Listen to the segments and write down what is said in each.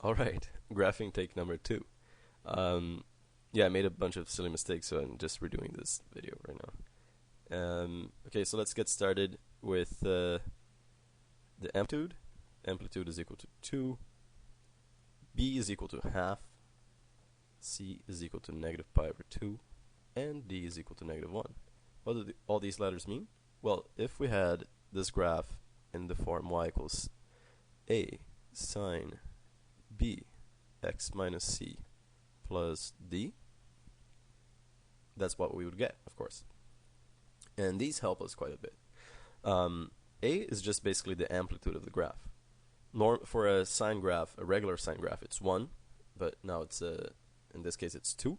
All right, graphing take number 2. Yeah, I made a bunch of silly mistakes, so I'm just redoing this video right now. Okay, so let's get started with the amplitude. Amplitude is equal to 2. B is equal to half. C is equal to negative pi over 2. And D is equal to negative 1. What do all these letters mean? Well, if we had this graph in the form y equals a sine b x minus c plus d, that's what we would get, of course. And these help us quite a bit. A is just basically the amplitude of the graph. For a sine graph, a regular sine graph, it's 1, but now it's in this case it's 2.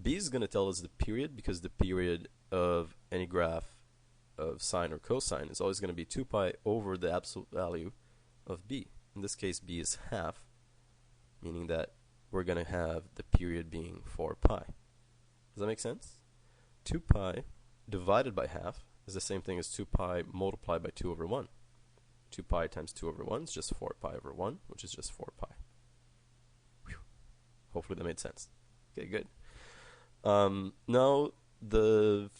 B is going to tell us the period, because the period of any graph of sine or cosine is always going to be 2 pi over the absolute value of b. In this case, b is half, meaning that we're going to have the period being 4 pi. Does that make sense? 2 pi divided by half is the same thing as 2 pi multiplied by 2 over 1. 2 pi times 2 over 1 is just 4 pi over 1, which is just 4 pi. Whew. Hopefully that made sense. Okay, good. Now, the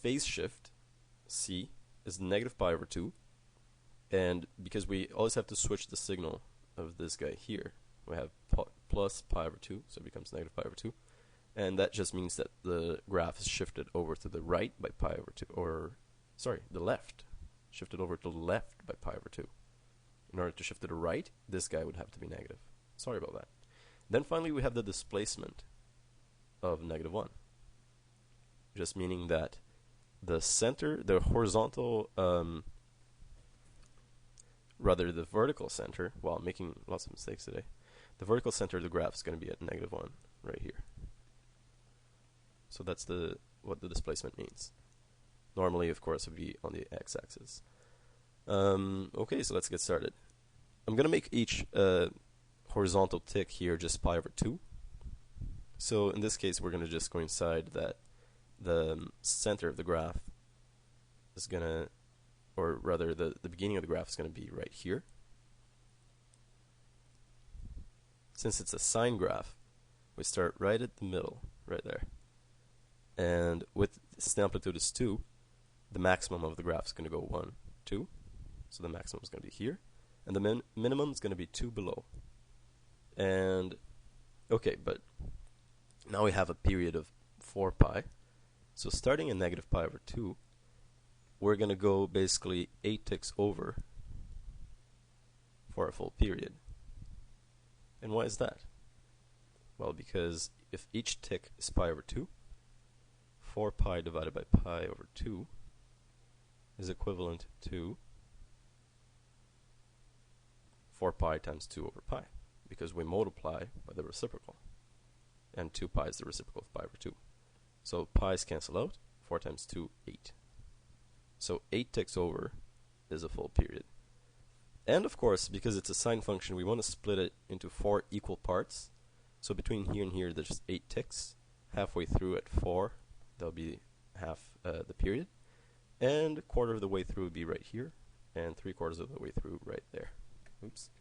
phase shift, C, is negative pi over 2. And because we always have to switch the signal of this guy here, we have plus pi over 2, so it becomes negative pi over 2. And that just means that the graph is shifted over to the right by pi over 2, or, sorry, the left. Shifted over to the left by pi over 2. In order to shift to the right, this guy would have to be negative. Sorry about that. Then finally we have the displacement of negative 1. Just meaning that the center, the horizontal, rather the vertical center, well, I'm making lots of mistakes today. The vertical center of the graph is going to be at negative 1 right here. So that's what the displacement means. Normally, of course, it would be on the x-axis. Okay, so let's get started. I'm going to make each horizontal tick here just pi over 2. So in this case, we're going to just coincide that the center of the graph is going to, or rather the beginning of the graph is going to be right here. Since it's a sine graph, we start right at the middle, right there. And with the amplitude is 2, the maximum of the graph is going to go 1, 2. So the maximum is going to be here. And the minimum is going to be 2 below. And, okay, but now we have a period of 4 pi. So starting at negative pi over 2, we're going to go basically 8 ticks over for a full period. And why is that? Well, because if each tick is pi over 2, 4 pi divided by pi over 2 is equivalent to 4 pi times 2 over pi, because we multiply by the reciprocal. And 2 pi is the reciprocal of pi over 2. So pi's cancel out. 4 times 2, 8. So 8 ticks over is a full period. And of course, because it's a sine function, we want to split it into 4 equal parts. So between here and here, there's 8 ticks. Halfway through at 4, that'll be half the period. And a quarter of the way through would be right here. And 3/4 of the way through right there. Oops.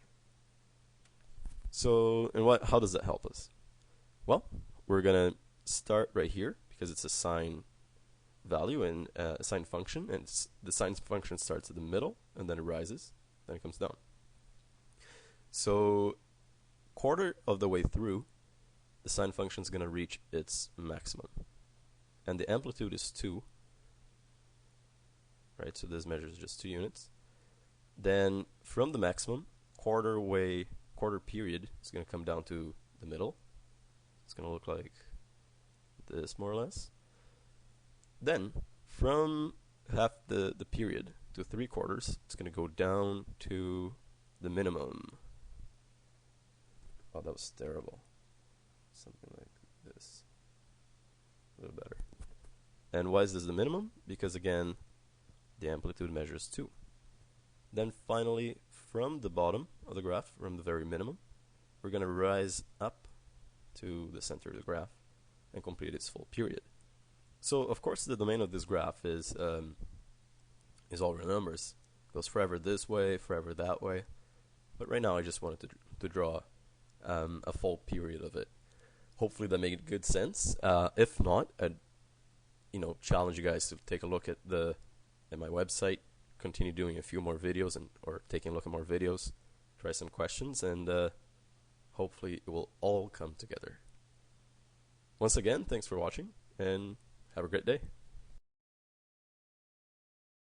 So, and how does that help us? Well, we're going to start right here, because it's a sine value and a sine function, and the sine function starts at the middle, and then it rises, then it comes down. So, quarter of the way through, the sine function is going to reach its maximum. And the amplitude is 2, right? So this measures just 2 units. Then, from the maximum, quarter period is going to come down to the middle. It's going to look like this, more or less. Then, from half the period to 3/4, it's going to go down to the minimum. Oh, that was terrible. Something like this. A little better. And why is this the minimum? Because, again, the amplitude measures 2. Then, finally, from the bottom of the graph, from the very minimum, we're going to rise up to the center of the graph and complete its full period. So, of course, the domain of this graph is all real numbers. It goes forever this way, forever that way. But right now, I just wanted to draw a full period of it. Hopefully that made good sense. If not, I'd challenge you guys to take a look at my website, continue doing a few more videos or taking a look at more videos, try some questions, and hopefully it will all come together. Once again, thanks for watching, and have a great day.